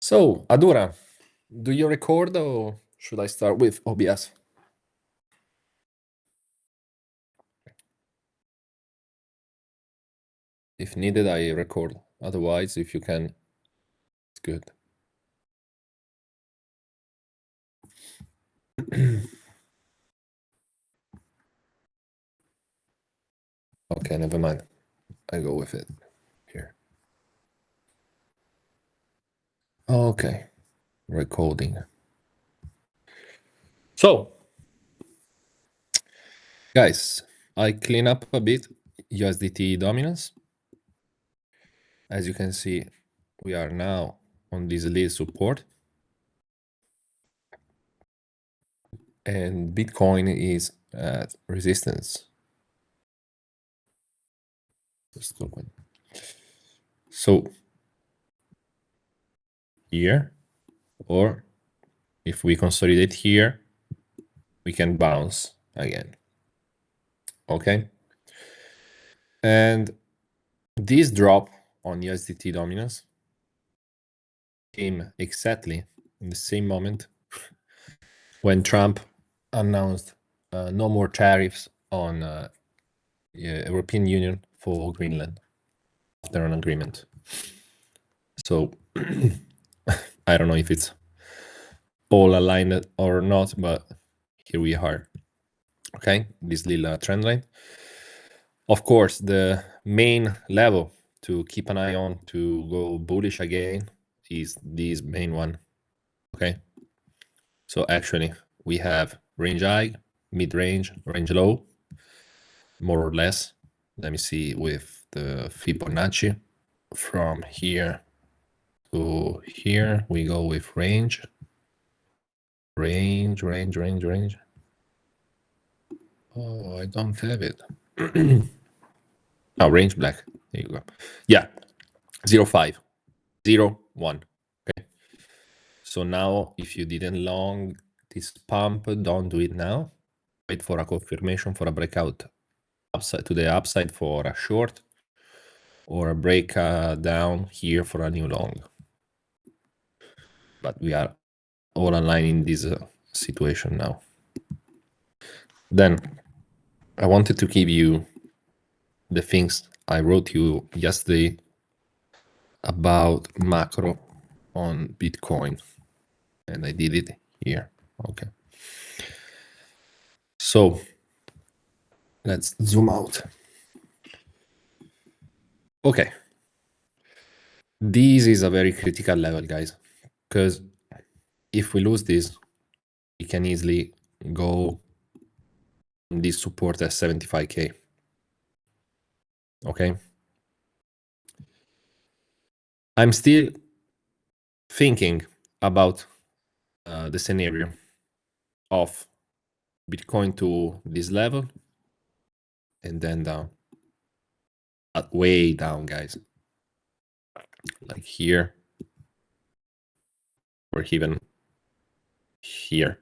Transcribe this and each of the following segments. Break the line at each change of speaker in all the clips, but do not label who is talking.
So, Adura, do you record or should I start with OBS? If needed, I record. Otherwise, if you can, it's good. Okay, never mind. I go with it here. Okay, recording. So, guys, I clean up a bit USDT dominance. As you can see, we are now on this lead support. And Bitcoin is at resistance. Just open. So, here, or if we consolidate here, we can bounce again. Okay. And this drop on USDT dominance came exactly in the same moment when Trump announced no more tariffs on European Union for Greenland after an agreement. So I don't know if it's all aligned or not, but here we are. Okay, this little trend line. Of course, the main level to keep an eye on to go bullish again is this main one. Okay, so actually we have range high, mid-range, range low, more or less. Let me see with the Fibonacci. From here to here, we go with range. Range. Oh, I don't have it. Oh, range black. There you go. Yeah, 0.5, 0, 1. Okay. So now, if you didn't long this pump, don't do it now. Wait for a confirmation for a breakout upside to the upside for a short, or a break down here for a new long. But we are all aligned in this situation now. Then I wanted to give you the things I wrote you yesterday about macro on Bitcoin, and I did it here. Okay. So let's zoom out. Okay. This is a very critical level, guys, because if we lose this, we can easily go on this support at 75K. Okay. I'm still thinking about the scenario of Bitcoin to this level and then down, way down, guys, like here or even here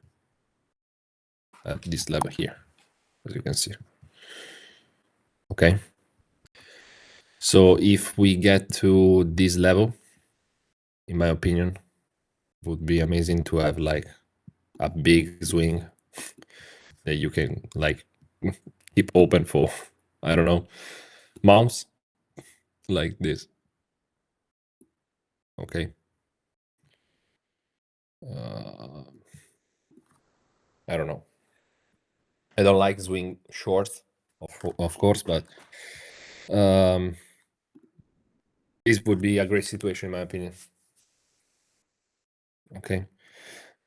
at this level here, as you can see. Okay. So if we get to this level, in my opinion, would be amazing to have like a big swing that you can like keep open for, I don't know, months, like this. Okay. I don't know. I don't like swing shorts, of course, but this would be a great situation in my opinion. Okay.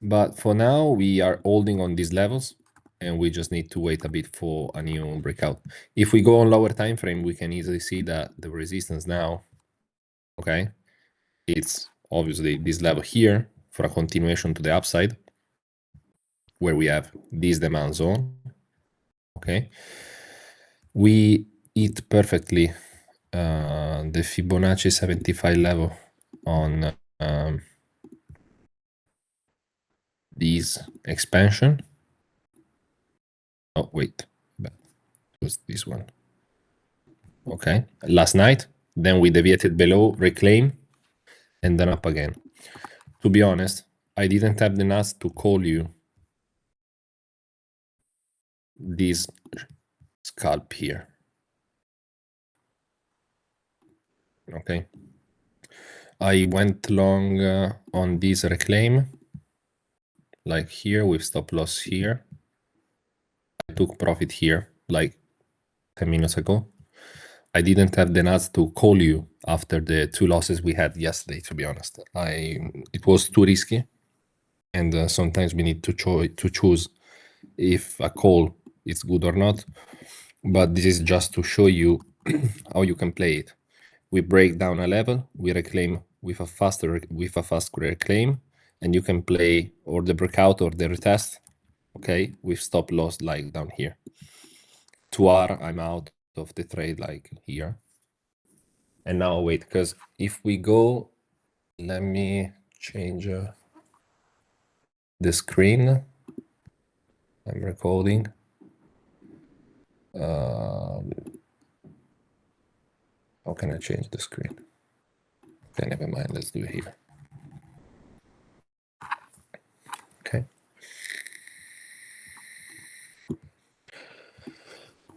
But for now, we are holding on these levels and we just need to wait a bit for a new breakout. If we go on lower time frame, we can easily see that the resistance now, okay, it's obviously this level here for a continuation to the upside, where we have this demand zone. Okay, we hit perfectly the Fibonacci 75 level on this expansion. Oh, wait, it was this one. Okay, last night, then we deviated below, reclaim, and then up again. To be honest, I didn't have the nuts to call you this scalp here. Okay. I went long on this reclaim, like here with stop loss here. I took profit here, like 10 minutes ago. I didn't have the nuts to call you after the 2 losses we had yesterday, to be honest. It was too risky, and sometimes we need to choose if a call is good or not. But this is just to show you how you can play it. We break down a level, we reclaim with a fast reclaim, and you can play or the breakout or the retest, okay, with stop loss like down here. 2R, I'm out of the trade like here. And now wait, because if we go, let me change the screen. I'm recording. How can I change the screen? Okay, never mind. Let's do it here. Okay.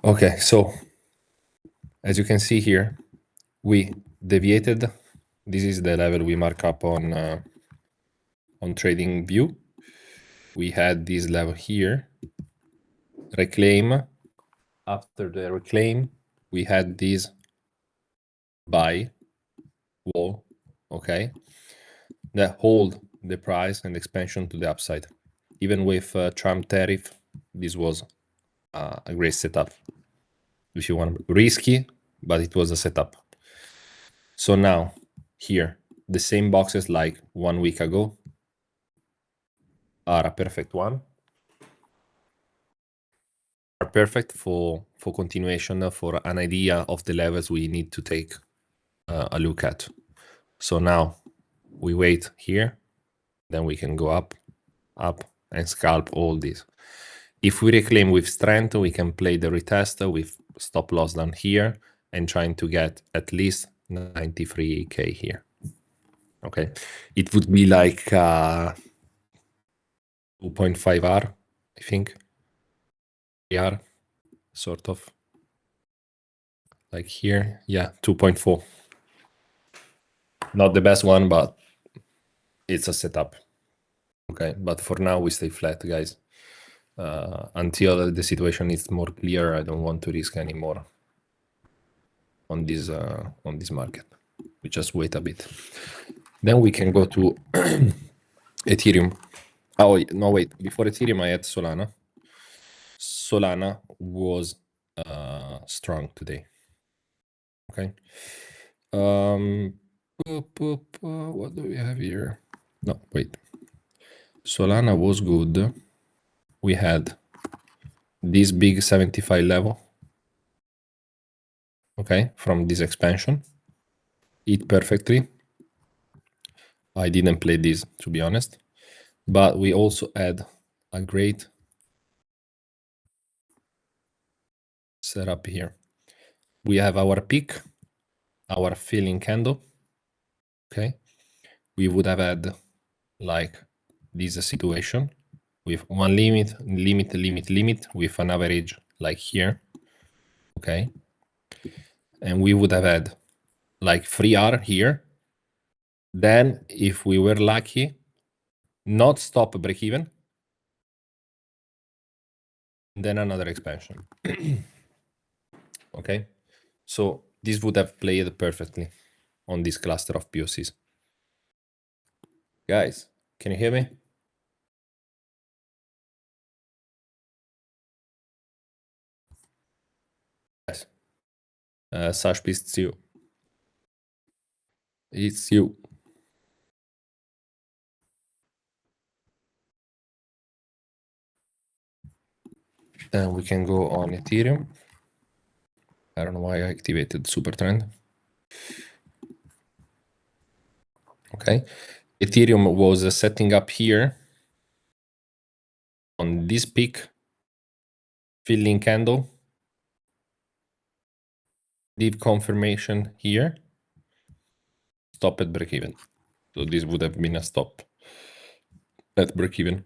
Okay, so as you can see here, we deviated. This is the level we mark up on Trading View. We had this level here. Reclaim. After the reclaim, we had this buy wall. Okay, that hold the price and expansion to the upside. Even with Trump tariff, this was a great setup. If you want, risky, but it was a setup. So now here, the same boxes like 1 week ago are a perfect one. Are perfect for continuation, for an idea of the levels we need to take a look at. So now we wait here, then we can go up, and scalp all these. If we reclaim with strength, we can play the retest with stop loss down here and trying to get at least 93K here. Okay, it would be like 2.5R, I think. 3R, sort of. Like here, yeah, 2.4. Not the best one, but it's a setup. Okay, but for now we stay flat, guys. Until the situation is more clear, I don't want to risk anymore on this market. We just wait a bit. Then we can go to Ethereum. Oh no, wait! Before Ethereum, I had Solana. Solana was strong today. Okay. What do we have here? No, wait. Solana was good. We had this big 75 level. Okay, from this expansion. It perfectly. I didn't play this, to be honest. But we also had a great setup here. We have our peak, our filling candle. Okay. We would have had like this situation with one limit with an average like here. Okay. And we would have had like 3R here. Then if we were lucky, not stop break even, then another expansion. Okay. So this would have played perfectly on this cluster of POCs. Guys, can you hear me? Yes. Sash, please, it's you. It's you. Then we can go on Ethereum. I don't know why I activated super trend. Okay. Ethereum was setting up here on this peak, filling candle, did confirmation here, stop at break even. So this would have been a stop. at break even.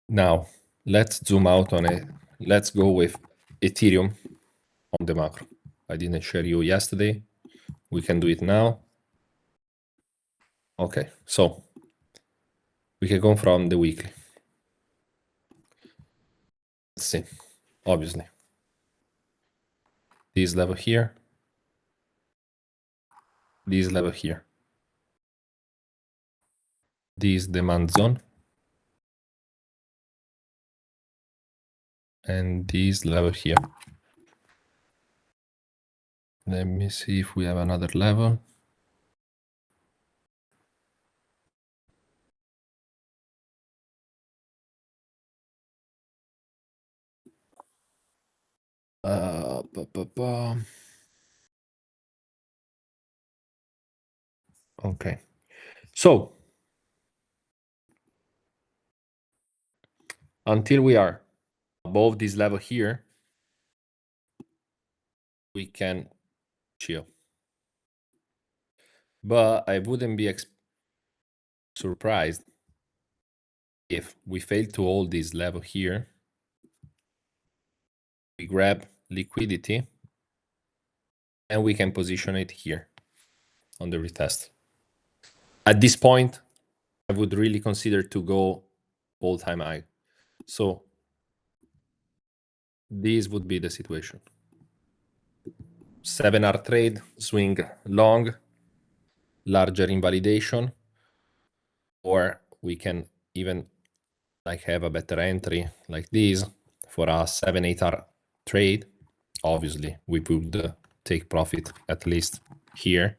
Now, let's zoom out on it. Let's go with Ethereum on the macro. I didn't share you yesterday. We can do it now. Okay, so we can go from the weekly. Let's see, obviously. This level here. This level here. This demand zone. And this level here. Let me see if we have another level. Okay, so until we are above this level here, we can chill. But I wouldn't be surprised if we fail to hold this level here. We grab liquidity and we can position it here on the retest. At this point, I would really consider to go all-time high. So this would be the situation. 7-hour trade, swing long, larger invalidation, or we can even like have a better entry like this for a 7-8 hour trade. Obviously, we would take profit at least here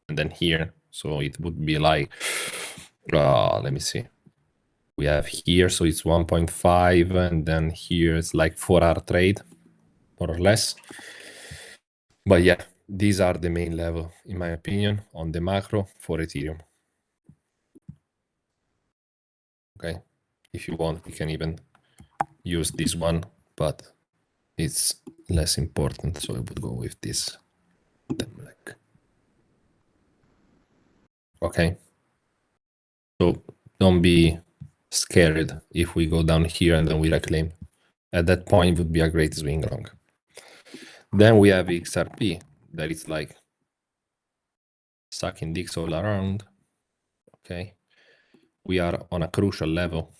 and then here. So it would be like, let me see. We have here, so it's 1.5, and then here it's like 4-hour trade, more or less. But yeah, these are the main level, in my opinion, on the macro for Ethereum. Okay, if you want, we can even use this one, but it's less important, so I would go with this. Okay, so don't be scared if we go down here and then we reclaim. At that point, it would be a great swing long. Then we have XRP, that is like sucking dicks all around. Okay, we are on a crucial level,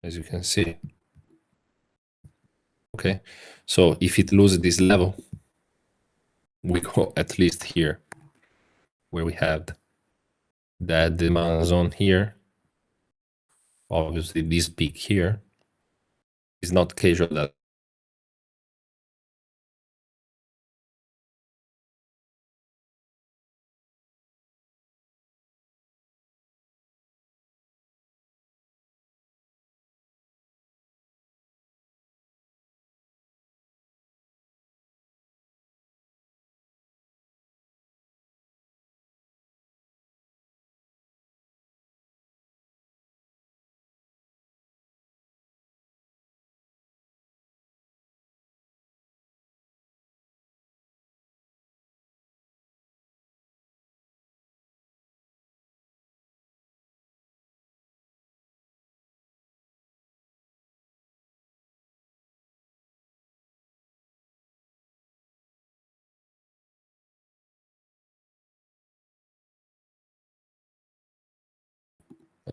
as you can see. Okay, so if it loses this level, we go at least here, where we have that demand zone here. Obviously, this peak here is not casual. That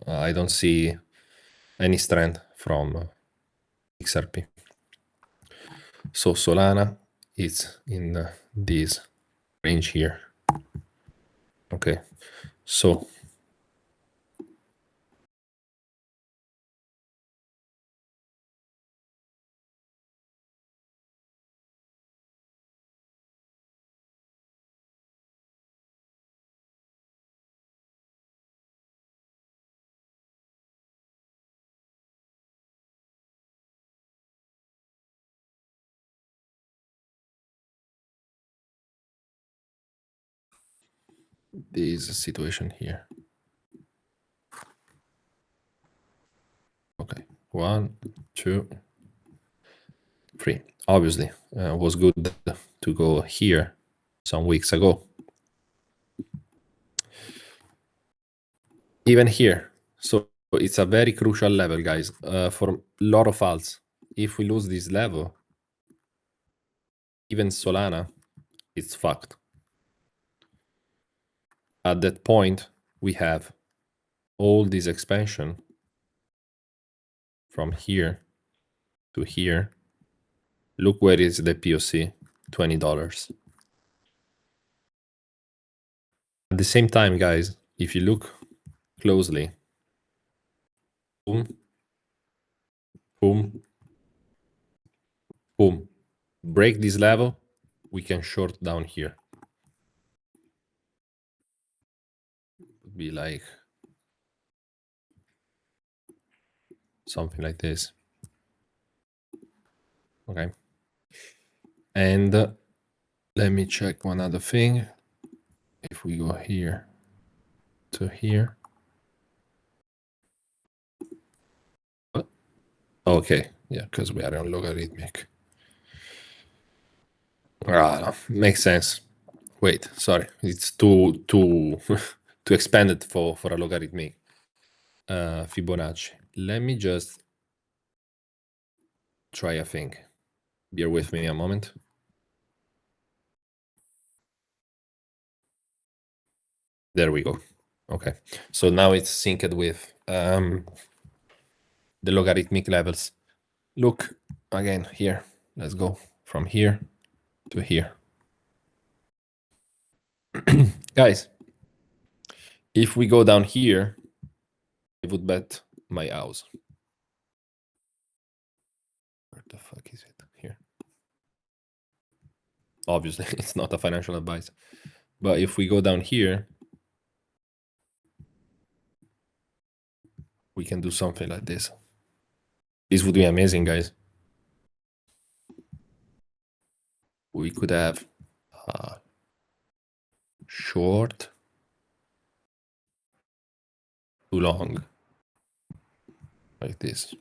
I don't see any strength from XRP. So Solana is in this range here. Okay, so this situation here. Okay, 1, 2, 3. Obviously, was good to go here some weeks ago. even here. So it's a very crucial level, guys, for a lot of alts. If we lose this level, even Solana, it's fucked. At that point, we have all this expansion from here to here. Look where is the POC, $20. At the same time, guys, if you look closely, boom, boom, boom, break this level, we can short down here. Would be like something like this. Okay. And let me check one other thing. If we go here to here. Okay, yeah, because we are on logarithmic. Makes sense. Wait, sorry, it's too too expanded for a logarithmic Fibonacci. Let me just try a thing. Bear with me a moment. There we go. Okay, so now it's synced with the logarithmic levels. Look again here. Let's go from here to here. Guys, if we go down here, I would bet my house. Where the fuck is it? Here. Obviously, it's not a financial advice. But if we go down here, we can do something like this. This would be amazing, guys. We could have short to long, like this.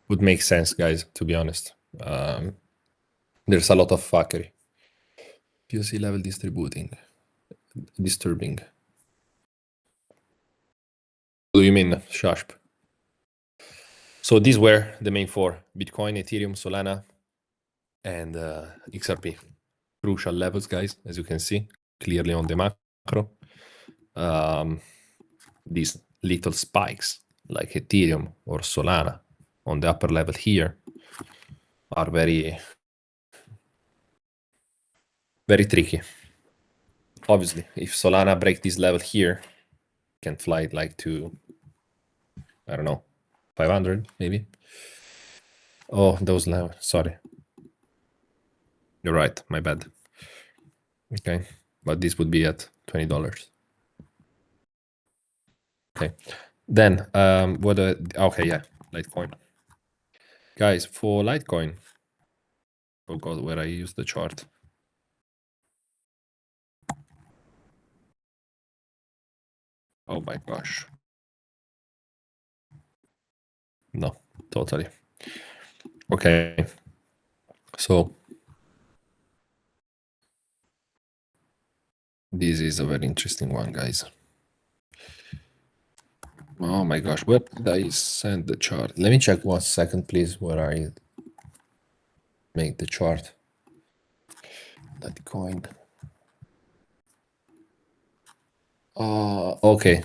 Would make sense, guys, to be honest. There's a lot of fuckery. POC level disturbing. What do you mean, Shashp? So these were the main four: Bitcoin, Ethereum, Solana, and XRP. Crucial levels, guys, as you can see clearly on the macro. These little spikes like Ethereum or Solana on the upper level here are very, very tricky. Obviously, if Solana breaks this level here, can fly it like to, I don't know, 500 maybe. Oh, those levels, sorry. You're right, my bad. Okay, but this would be at $20. Okay, then what? Okay, yeah, Litecoin. Guys, for Litecoin, oh god, where I use the chart. Oh my gosh. No, totally. Okay. So this is a very interesting one, guys. Oh my gosh, where did I send the chart? Let me check 1 second, please, where I make the chart. Litecoin. Okay.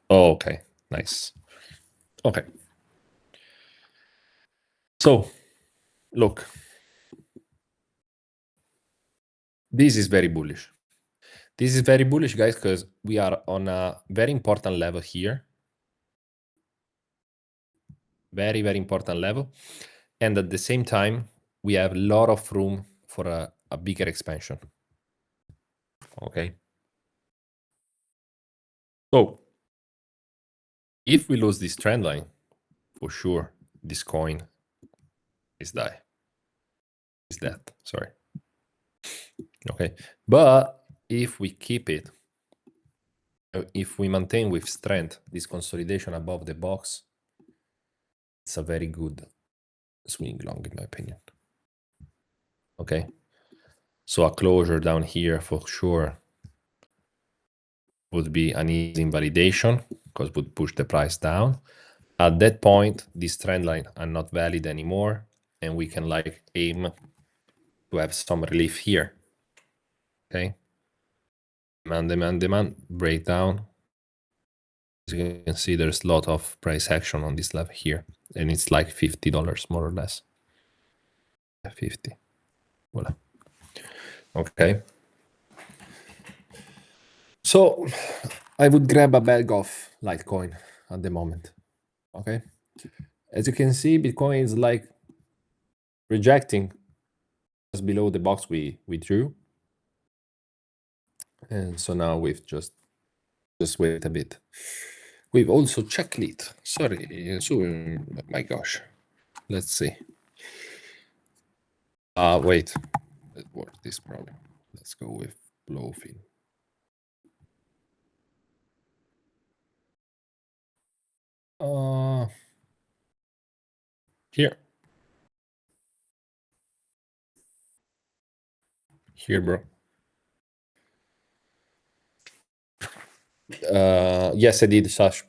Oh, okay, nice. Okay. So, look. This is very bullish. This is very bullish, guys, because we are on a very important level here. Very, very important level. And at the same time, we have a lot of room for a bigger expansion. Okay. So if we lose this trend line, for sure, this coin is dead. Sorry. Okay. But if we keep it, if we maintain with strength this consolidation above the box, it's a very good swing long, in my opinion. Okay, so a closure down here for sure would be an easy invalidation because would push the price down. At that point, this trend line are not valid anymore, and we can like aim to have some relief here. Okay, demand breakdown. As you can see, there's a lot of price action on this level here, and it's like $50 more or less. 50. Voila. Okay. So I would grab a bag of Litecoin at the moment. Okay. As you can see, Bitcoin is like rejecting just below the box we drew. And so now we've just wait a bit. We've also checked it. Sorry, so my gosh. Let's see. Wait. What this problem? Let's go with Blowfin. Here. Here, bro. Yes, I did such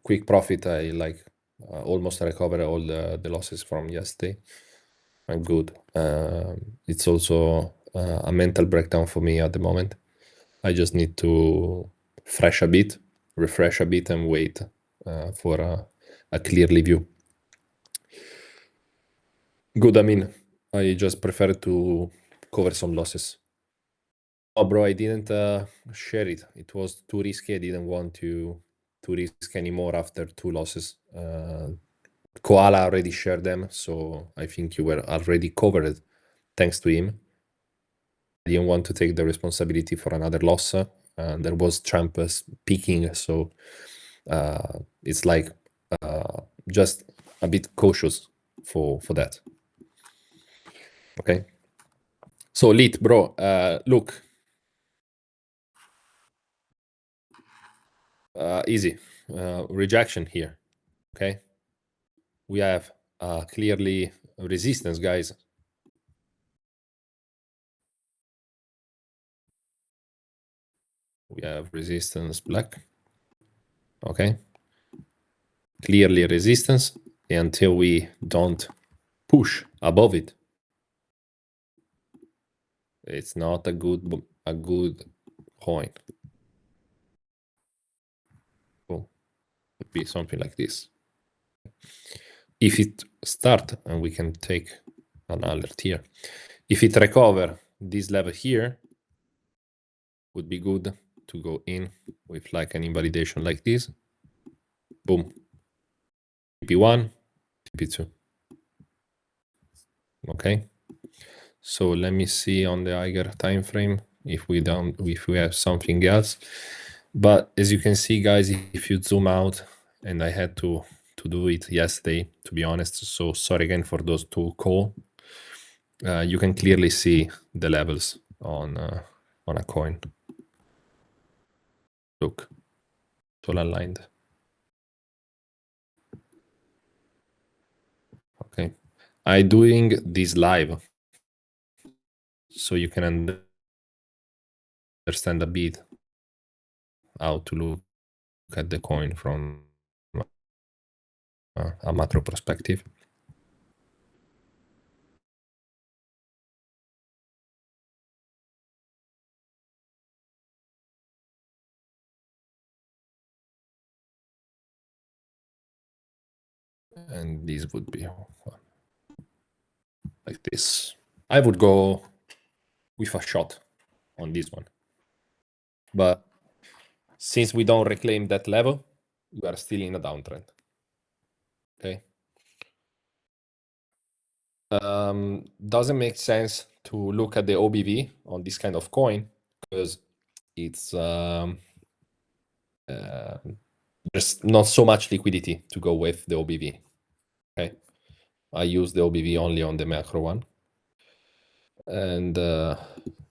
quick profit. I like almost recover all the losses from yesterday. I'm good. It's also a mental breakdown for me at the moment. I just need to refresh a bit, and wait for a clear view. Good. I mean, I just prefer to cover some losses. Oh, bro, I didn't share it. It was too risky. I didn't want to risk anymore after 2 losses. Koala already shared them, so I think you were already covered thanks to him. I didn't want to take the responsibility for another loss. There was Trump peaking, so it's like just a bit cautious for that. Okay. So Lit, bro, look. Easy. Rejection here. Okay. We have clearly resistance, guys. We have resistance black. Okay. Clearly resistance until we don't push above it. It's not a good coin. Cool. Would be something like this. If it start, and we can take an alert here. If it recover this level here, would be good to go in with like an invalidation like this. Boom. TP1, TP2. Okay. So let me see on the Eiger time frame if we have something else. But as you can see, guys, if you zoom out, and I had to do it yesterday, to be honest, so sorry again for those 2 calls. You can clearly see the levels on a coin. Look, it's all aligned. Okay, I'm doing this live so you can understand a bit how to look at the coin from a macro perspective. And this would be like this. I would go with a shot on this one. But since we don't reclaim that level, we are still in a downtrend. Okay. Doesn't make sense to look at the OBV on this kind of coin because it's there's not so much liquidity to go with the OBV. Okay, I use the OBV only on the macro one, and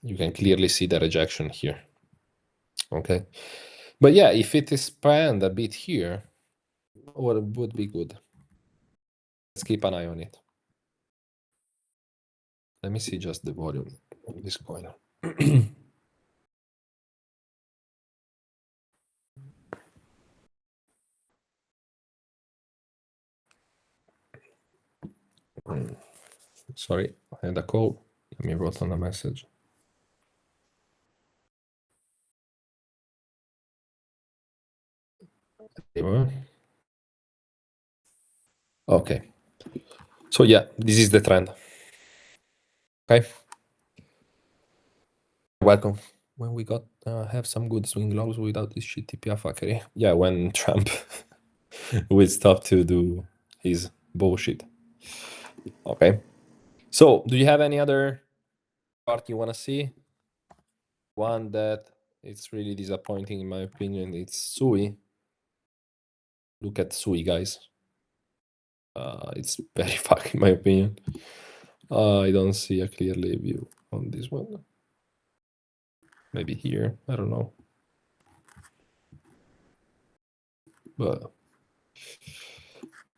you can clearly see the rejection here. Okay, but yeah, if it expand a bit here, well, it would be good. Let's keep an eye on it. Let me see just the volume of this coin. Sorry, I had a call. Let me write on a message. Okay. So yeah, this is the trend. Okay. Welcome. When we got have some good swing lows without this shit TPR fuckery. Yeah, when Trump will stop to do his bullshit. Okay. So, do you have any other part you want to see? One that it's really disappointing in my opinion. It's Sui. Look at Sui, guys. It's very fucking in my opinion. I don't see a clear view on this one. Maybe here. I don't know. But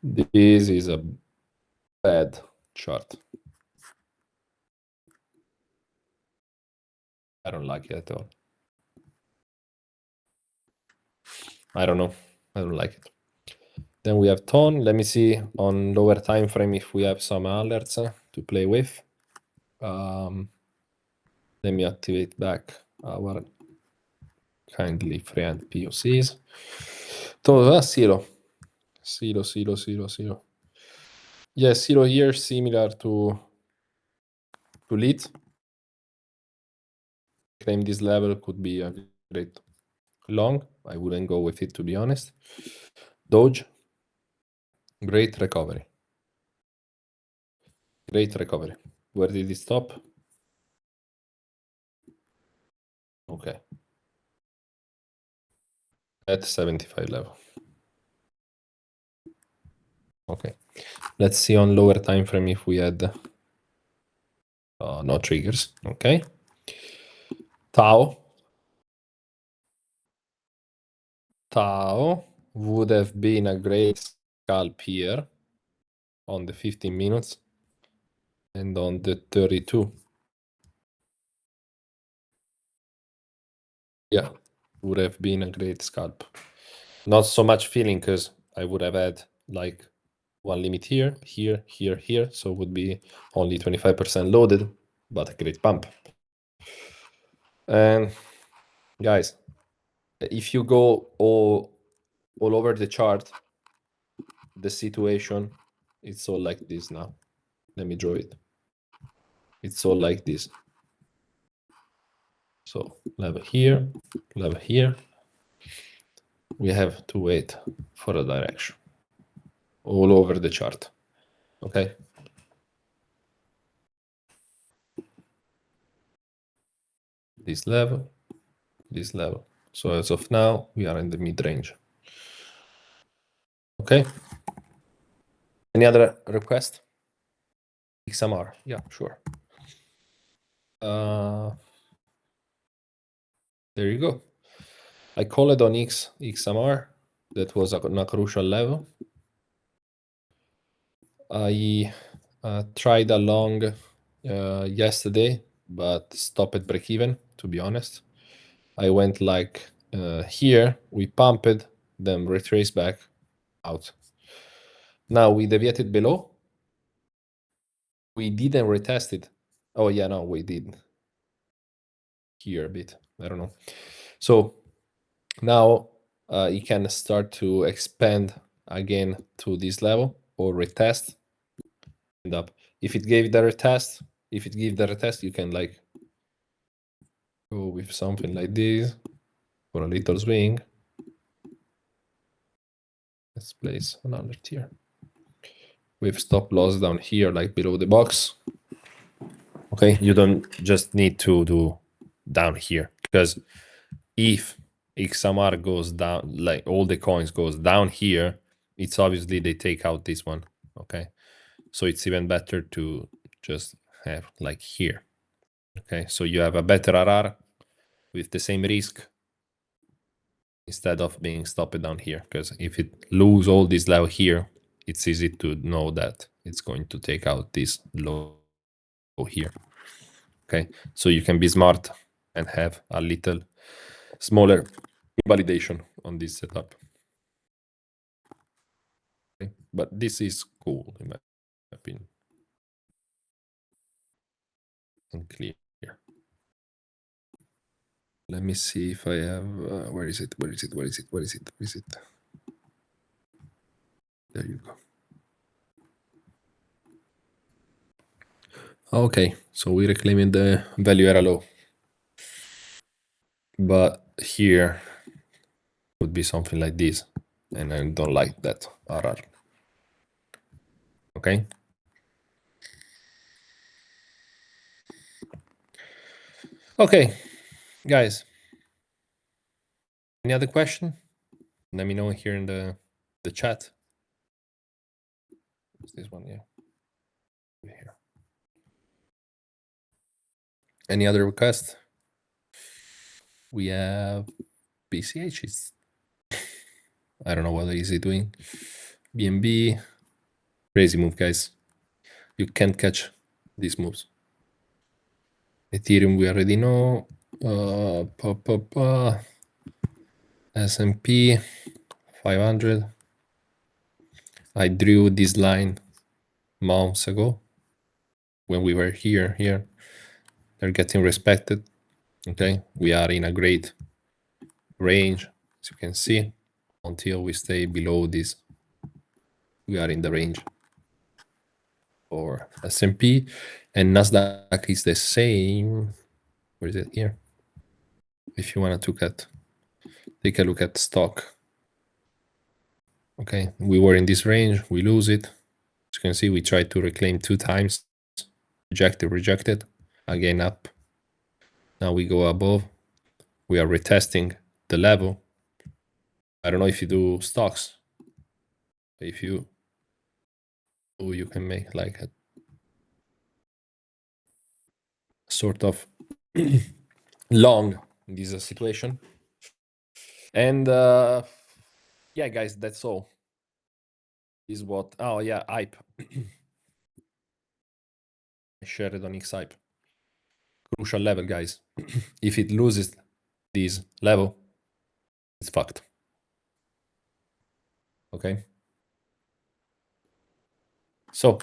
this is a bad chart. I don't like it at all. I don't know. I don't like it. Then we have tone. Let me see on lower time frame if we have some alerts to play with. Let me activate back our kindly friend POCs. Zero. Yeah, zero here, similar to lead. Claim this level could be a great long. I wouldn't go with it, to be honest. Doge, great recovery. Great recovery. Where did it stop? Okay. At 75 level. Okay. Let's see on lower time frame if we had no triggers. Okay. Tau would have been a great scalp here on the 15 minutes and on the 32. Yeah, would have been a great scalp. Not so much feeling because I would have had like one limit here, here, here, here. So it would be only 25% loaded, but a great pump. And guys, if you go all over the chart, the situation, it's all like this now. Let me draw it. It's all like this. So level here. We have to wait for a direction all over the chart. Okay. This level. So as of now, we are in the mid-range. Okay. Any other request? XMR. Yeah, sure. There you go. I call it on XMR. That was on a crucial level. I tried along yesterday, but stopped at break even, to be honest. I went like here, we pumped, then retraced back out. Now we deviated below. We didn't retest it. Oh yeah, no, we did. Here a bit, I don't know. So now you can start to expand again to this level or retest. End up. If it gave the retest, you can like go with something like this for a little swing. Let's place another tier. With stop loss down here, like below the box. Okay, you don't just need to do down here, because if XMR goes down, like all the coins goes down here, it's obviously they take out this one. Okay, so it's even better to just have like here. Okay, so you have a better RR with the same risk instead of being stopped down here, because if it lose all this level here, it's easy to know that it's going to take out this low go here. Okay, so you can be smart and have a little smaller validation on this setup. Okay? But this is cool in my opinion. And clear. Let me see if I have. Where is it? Where is it? Where is it? Where is it? Where is it? There you go. Okay, so we're reclaiming the value error low. But here would be something like this. And I don't like that RR. Okay. Okay, guys. Any other question? Let me know here in the chat. What's this one? Yeah. Here. Any other request? We have BCH. Is I don't know what is he doing. BNB. Crazy move, guys. You can't catch these moves. Ethereum, we already know. S&P 500. I drew this line months ago when we were here. They're getting respected. Okay, we are in a great range, as you can see. Until we stay below this, we are in the range for S&P, and Nasdaq is the same. Where is it here? If you want to take a look at stock. Okay, we were in this range, we lose it. As you can see, we tried to reclaim 2 times, rejected, again up. Now we go above. We are retesting the level. I don't know if you do stocks. If you do, you can make like a sort of long in this situation. And yeah, guys, that's all. Is what? Oh yeah, hype. I shared it on XHype. Crucial level, guys. If it loses this level, it's fucked. Okay. So,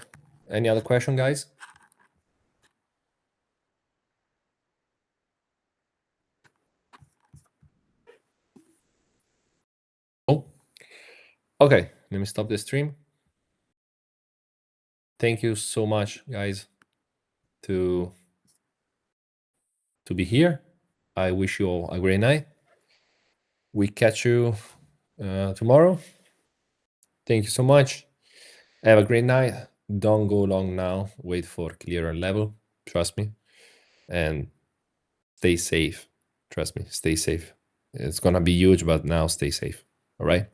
any other question, guys? Oh. Okay, let me stop the stream. Thank you so much, guys, to be here. I wish you all a great night. We catch you tomorrow. Thank you so much. Have a great night. Don't go long now. Wait for clearer level. Trust me. And stay safe. Trust me. Stay safe. It's going to be huge, but now stay safe. All right.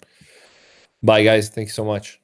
Bye, guys. Thank you so much.